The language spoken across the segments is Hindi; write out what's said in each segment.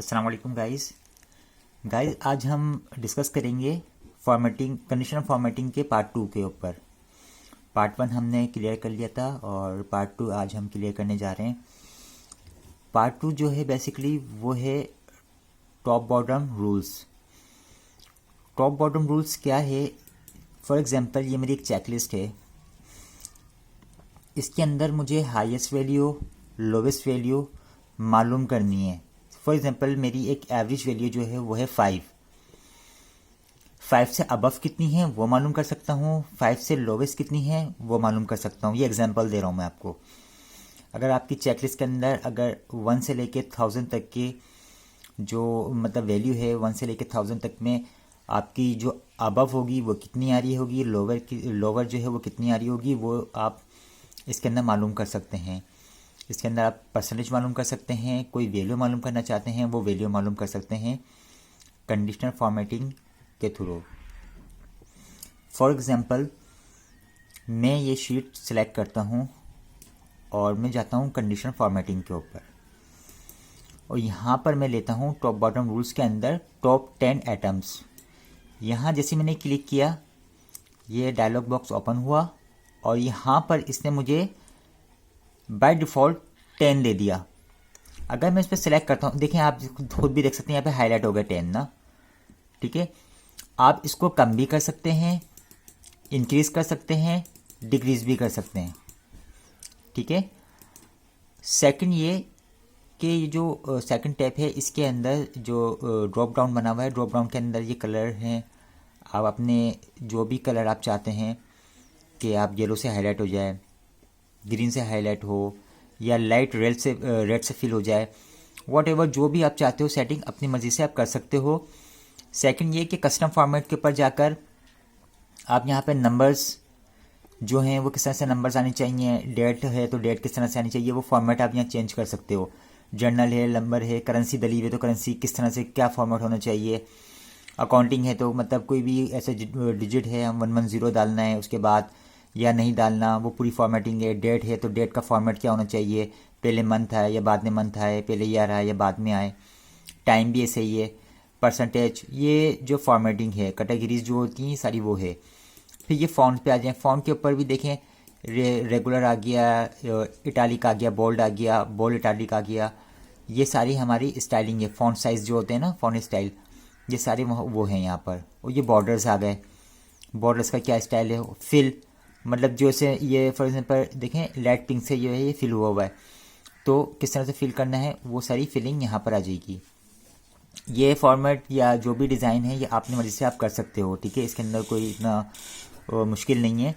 अस्सलाम वालेकुम गाइस आज हम डिस्कस करेंगे फॉर्मेटिंग कंडीशनल फॉर्मेटिंग के पार्ट 2 के ऊपर। पार्ट 1 हमने क्लियर कर लिया था और पार्ट 2 आज हम क्लियर करने जा रहे हैं। पार्ट 2 जो है बेसिकली वो है top bottom rules. Top bottom rules क्या है? फॉर एग्जांपल ये मेरी एक चेकलिस्ट है। इसके अंदर मुझे हाईएस्ट वैल्यू लोवेस्ट वैल्यू मालूम करनी है। फॉर एग्जांपल मेरी एक एवरेज वैल्यू जो है वो है 5 से अबव कितनी है वो मालूम कर सकता हूँ, 5 से लोवेस्ट कितनी है वो मालूम कर सकता हूँ। ये एग्जांपल दे रहा हूँ मैं आपको। अगर आपकी चेकलिस्ट के अंदर अगर 1 से लेके 1000 तक के जो मतलब वैल्यू है 1 से लेके 1000 तक में आपकी जो अबव होगी वो कितनी आ रही होगी, लोअर जो है वो कितनी आ रही होगी, वो आप इसके अंदर मालूम कर सकते हैं। इसके अंदर आप परसेंटेज मालूम कर सकते हैं, कोई वैल्यू मालूम करना चाहते हैं वो वैल्यू मालूम कर सकते हैं कंडीशनल फॉर्मेटिंग के थ्रू। फॉर एग्जांपल मैं ये शीट सेलेक्ट करता हूँ और मैं जाता हूँ कंडीशनल फॉर्मेटिंग के ऊपर और यहाँ पर मैं लेता हूँ टॉप बॉटम रूल्स के अंदर टॉप 10 एटम्स। यहाँ जैसे मैंने क्लिक किया ये डायलॉग बॉक्स ओपन हुआ और यहाँ पर इसने मुझे बाय डिफ़ॉल्ट 10 दे दिया। अगर मैं इस पर सेलेक्ट करता हूँ, देखें आप खुद भी देख सकते हैं यहाँ पे हाईलाइट हो गया 10 ना, ठीक है। आप इसको कम भी कर सकते हैं, इंक्रीज कर सकते हैं, डिक्रीज भी कर सकते हैं, ठीक है। सेकंड ये कि ये जो सेकंड टैब है इसके अंदर जो ड्रॉप डाउन बना हुआ है, ड्रॉप डाउन के अंदर ये कलर हैं। आप अपने जो भी कलर आप चाहते हैं कि आप येलो से हाईलाइट हो जाए, ग्रीन से हाईलाइट हो या लाइट रेड से फिल हो जाए, वॉट जो भी आप चाहते हो सेटिंग अपनी मर्ज़ी से आप कर सकते हो। सेकंड ये कि कस्टम फॉर्मेट के ऊपर जाकर आप यहाँ पे नंबर्स जो हैं वो किस तरह से नंबर्स आने चाहिए, डेट है तो डेट किस तरह से आनी चाहिए, वो फॉर्मेट आप यहाँ चेंज कर सकते हो। जर्नल है, नंबर है, करेंसी दली हुई है तो करेंसी किस तरह से क्या फॉर्मेट होना चाहिए। अकाउंटिंग है तो मतलब कोई भी ऐसे डिजिट है हम 110 डालना है उसके बाद या नहीं डालना, वो पूरी फॉर्मेटिंग है। डेट है तो डेट का फॉर्मेट क्या होना चाहिए, पहले मंथ आए या बाद में मंथ आए, पहले ईयर आए या बाद में आए। टाइम भी ऐसे ही है। परसेंटेज, ये जो फॉर्मेटिंग है, कैटेगरीज जो होती हैं सारी वो है। फिर ये फॉन्ट पे आ जाए, फॉन्ट के ऊपर भी देखें रेगुलर आ गया, इटालिक आ गया, बोल्ड आ गया, बोल्ड इटालिक आ गया। ये सारी हमारी स्टाइलिंग है। फॉन्ट साइज़ जो होते हैं ना, फॉन्ट स्टाइल, ये सारे वो हैं यहाँ पर। और ये बॉर्डर्स आ गए, बॉर्डर्स का क्या स्टाइल है। फिल मतलब जो से ये फॉर एग्जांपल देखें लाइट पिंक से जो है ये फिल हुआ है तो किस तरह से फिल करना है वो सारी फिलिंग यहाँ पर आ जाएगी। ये फॉर्मेट या जो भी डिज़ाइन है ये अपनी मर्ज़ी से आप कर सकते हो, ठीक है। इसके अंदर कोई इतना मुश्किल नहीं है,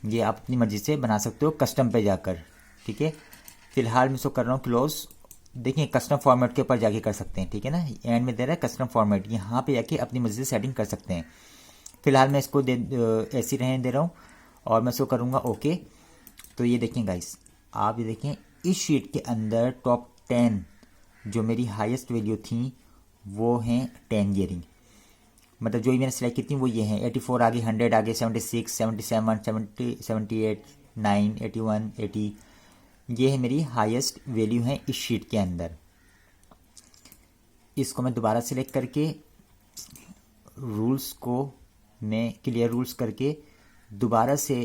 ये आप अपनी मर्ज़ी से बना सकते हो कस्टम पे जाकर, ठीक है। फिलहाल मैं इसको कर रहा हूँ क्लोज। देखिए कस्टम फॉर्मेट के ऊपर जाके कर सकते हैं, ठीक है ना। एंड में दे रहा है कस्टम फॉर्मेट, यहाँ पे जाके अपनी मर्ज़ी से सेटिंग कर सकते हैं। फिलहाल मैं इसको ऐसे रहने दे रहा हूँ और मैं इसको करूँगा ओके। तो ये देखें गाइस, आप ये देखें इस शीट के अंदर टॉप 10 जो मेरी हाईएस्ट वैल्यू थी वो हैं 10 ईयरिंग। मतलब जो ही मैंने सेलेक्ट की थी वो ये हैं। 84 आगे, 100 आगे, 76, 77, 70, 78, 9, 81, 80, ये है मेरी हाईएस्ट वैल्यू है इस शीट के अंदर। इसको मैं दोबारा सेलेक्ट करके रूल्स को मैं क्लियर रूल्स करके दोबारा से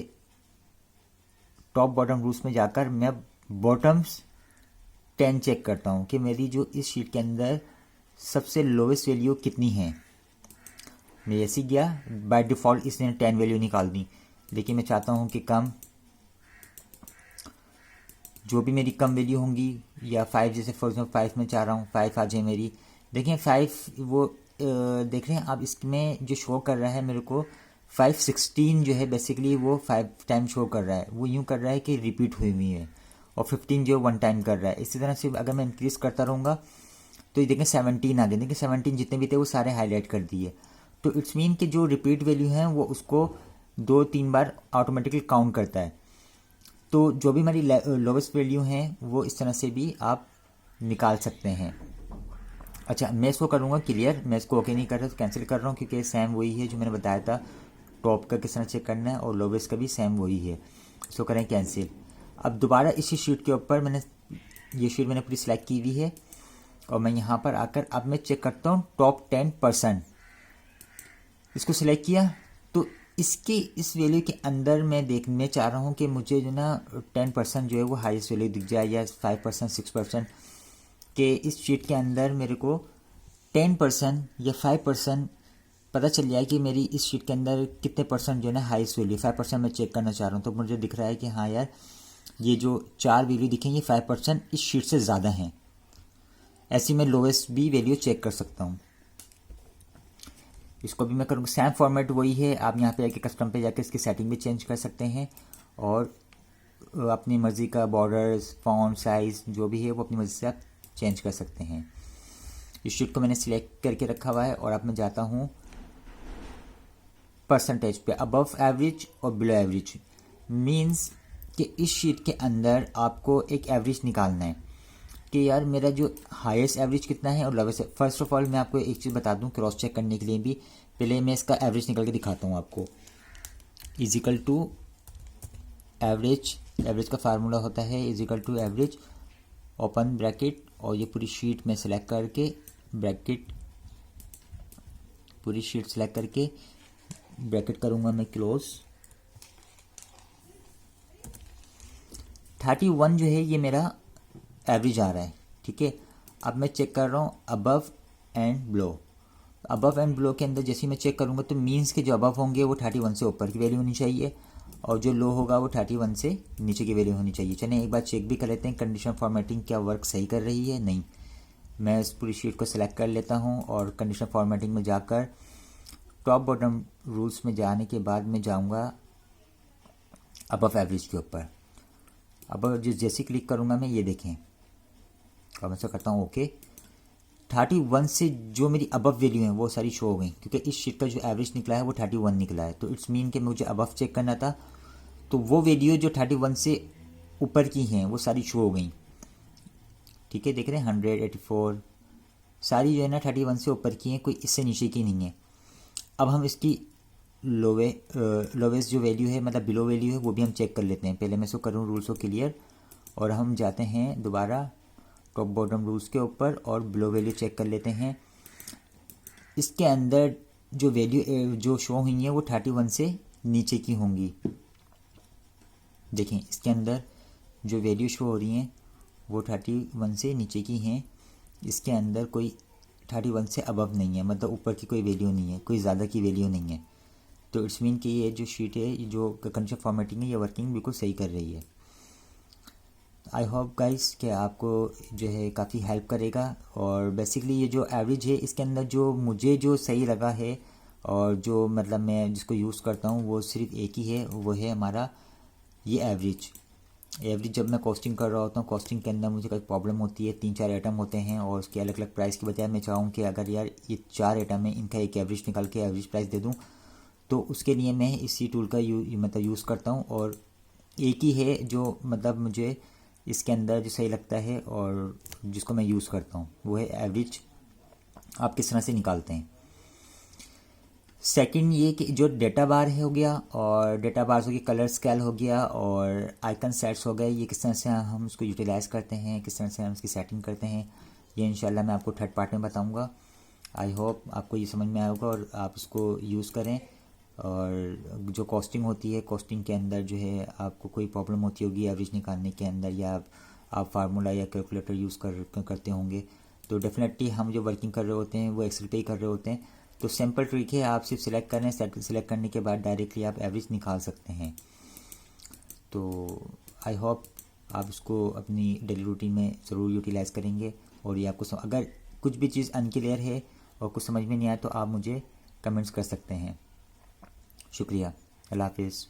टॉप बॉटम रूल्स में जाकर मैं बॉटम्स 10 चेक करता हूँ कि मेरी जो इस शीट के अंदर सबसे लोवेस्ट वैल्यू कितनी है। मैं ऐसे गया, बाय डिफ़ॉल्ट इसने 10 वैल्यू निकाल दी, लेकिन मैं चाहता हूँ कि कम, जो भी मेरी कम वैल्यू होंगी या 5 जैसे फॉर एग्जाम्पल 5 में चाह रहा हूँ 5 आ जाए मेरी। देखें 5 वो देख रहे हैं आप, इसमें जो शो कर रहा है मेरे को 516 जो है बेसिकली वो 5 टाइम शो कर रहा है। वो यूँ कर रहा है कि रिपीट हुई हुई है और 15 जो 1 टाइम कर रहा है। इसी तरह से अगर मैं इंक्रीज़ करता रहूँगा तो ये देखें 17 आ गए। देखिए 17 जितने भी थे वो सारे हाईलाइट कर दिए। तो इट्स मीन कि जो रिपीट वैल्यू है वो उसको 2-3 बार ऑटोमेटिकली काउंट करता है। तो जो भी हमारी लोवेस्ट वैल्यू हैं वो इस तरह से भी आप निकाल सकते हैं। अच्छा मैं इसको करूँगा क्लियर, मैं इसको ओके नहीं कर रहा तो कैंसिल कर रहा हूँ क्योंकि सेम वही है जो मैंने बताया था। टॉप का किस तरह चेक करना है और लोवेस्ट का भी सेम वही है। इसको करें कैंसिल। अब दोबारा इसी शीट के ऊपर ये शीट मैंने पूरी सिलेक्ट की हुई है और मैं यहाँ पर आकर अब मैं चेक करता हूँ टॉप 10%, इसको सिलेक्ट किया। तो इसके इस वैल्यू के अंदर मैं देखने चाह रहा हूँ कि मुझे जो ना 10% जो है वो हाईएस्ट वैल्यू दिख जाए, या 5% 6% के इस शीट के अंदर मेरे को 10% या 5% पता चल जाए कि मेरी इस शीट के अंदर कितने परसेंट जो है ना हाईएस्ट वैल्यू। 5% मैं चेक करना चाह रहा हूँ, तो मुझे दिख रहा है कि हाँ यार ये जो 4 वैल्यू दिखेंगे 5% इस शीट से ज़्यादा हैं। ऐसी मैं लोवेस्ट भी वैल्यू चेक कर सकता हूँ। इसको भी मैं करूँगा, सेम फॉर्मेट वही है। आप यहाँ पे जाके कस्टम पे जाके इसकी सेटिंग भी चेंज कर सकते हैं और अपनी मर्ज़ी का बॉर्डर्स, फॉन्ट साइज़ जो भी है वो अपनी मर्ज़ी से आप चेंज कर सकते हैं। इस शीट को मैंने सिलेक्ट करके रखा हुआ है और अब मैं जाता हूँ परसेंटेज पे, अबव एवरेज और बिलो एवरेज। मीन्स कि इस शीट के अंदर आपको एक एवरेज निकालना है कि यार मेरा जो हाईएस्ट एवरेज कितना है और लोवेस्ट। फर्स्ट ऑफ ऑल मैं आपको एक चीज़ बता दूं क्रॉस चेक करने के लिए भी, पहले मैं इसका एवरेज निकल के दिखाता हूँ आपको। इजिकल टू एवरेज, एवरेज का फार्मूला होता है equal to average open bracket, और ये पूरी शीट में सेलेक्ट करके ब्रैकेट, पूरी शीट सेलेक्ट करके ब्रैकेट करूँगा मैं क्लोज। 31 जो है ये मेरा एवरेज आ रहा है, ठीक है। अब मैं चेक कर रहा हूँ above and below. Above and below के अंदर जैसे मैं चेक करूँगा तो मीन्स के जो अबव होंगे वो 31 से ऊपर की वैल्यू होनी चाहिए और जो लो होगा वो 31 से नीचे की वैल्यू होनी चाहिए। चलिए एक बार चेक भी कर लेते हैं कंडीशन फॉर्मेटिंग क्या वर्क सही कर रही है नहीं। मैं इस पूरी शीट को सिलेक्ट कर लेता हूँ और कंडीशन फॉर्मेटिंग में जाकर टॉप बॉटम रूल्स में जाने के बाद मैं जाऊँगा अबव एवरेज के ऊपर। अब जैसे क्लिक करूँगा मैं, ये देखें अब मैं करता हूँ ओके। 31 से जो मेरी अबव वैल्यू है वो सारी शो हो गई, क्योंकि इस शीट का जो एवरेज निकला है वो 31 निकला है। तो इट्स मीन कि मुझे अबव चेक करना था, तो वो वैल्यू जो 31 से ऊपर की हैं वो सारी शो हो गई, ठीक है। देख रहे हैं 184 सारी जो है ना 31 से ऊपर की हैं, कोई इससे नीचे की नहीं है। अब हम इसकी लोवेस्ट जो वैल्यू है मतलब बिलो वैल्यू है वो भी हम चेक कर लेते हैं। पहले मैं इसको करूँ रूल्स को क्लियर और हम जाते हैं दोबारा टॉप बॉटम रूल्स के ऊपर और बिलो वैल्यू चेक कर लेते हैं। इसके अंदर जो वैल्यू जो शो हुई है वो 31 से नीचे की होंगी। देखें इसके अंदर जो वैल्यू शो हो रही हैं वो 31 से नीचे की हैं। इसके अंदर कोई 31 से अबव नहीं है, मतलब ऊपर की कोई वैल्यू नहीं है, कोई ज़्यादा की वैल्यू नहीं है। तो इट्स मीन कि ये जो शीट है जो कंडीशन फॉर्मेटिंग है ये वर्किंग बिल्कुल सही कर रही है। आई होप गाइस कि आपको जो है काफ़ी हेल्प करेगा। और बेसिकली ये जो एवरेज है इसके अंदर जो मुझे जो सही लगा है और जो मतलब मैं जिसको यूज़ करता हूँ वो सिर्फ एक ही है, वो है हमारा ये एवरेज। जब मैं कॉस्टिंग कर रहा होता हूँ, कॉस्टिंग के अंदर मुझे कोई प्रॉब्लम होती है, 3-4 आइटम होते हैं और उसके अलग अलग प्राइस की बजाय मैं चाहूँ कि अगर यार ये 4 आइटम है इनका एक एवरेज निकाल के एवरेज प्राइस दे दूँ, तो उसके लिए मैं इसी टूल का यूज़ करता हूँ। और एक ही है जो मतलब मुझे इसके अंदर जो सही लगता है और जिसको मैं यूज़ करता हूँ वो है एवरेज। आप किस तरह से निकालते हैं। सेकंड ये कि जो डेटा बार है हो गया और डेटा बार्स हो गया, कलर स्केल हो गया और आइकन सेट्स हो गए, ये किस तरह से हम उसको यूटिलाइज़ करते हैं, किस तरह से हम इसकी सेटिंग करते हैं, ये इंशाल्लाह मैं आपको थर्ड पार्ट में बताऊँगा। आई होप आपको ये समझ में आया होगा और आप इसको यूज़ करें। और जो कॉस्टिंग होती है, कॉस्टिंग के अंदर जो है आपको कोई प्रॉब्लम होती होगी एवरेज निकालने के अंदर, या आप फार्मूला या कैलकुलेटर यूज़ करते होंगे, तो डेफिनेटली हम जो वर्किंग कर रहे होते हैं वो एक्सेल पे ही कर रहे होते हैं। तो सिंपल ट्रिक है, आप सिर्फ सिलेक्ट करें, सिलेक्ट करने के बाद डायरेक्टली आप एवरेज निकाल सकते हैं। तो आई होप आप इसको अपनी डेली रूटीन में ज़रूर यूटिलाइज़ करेंगे। और ये आपको अगर कुछ भी चीज़ अनक्लियर है और कुछ समझ में नहीं आया तो आप मुझे कमेंट्स कर सकते हैं। शुक्रिया। अल्लाह हाफिज़।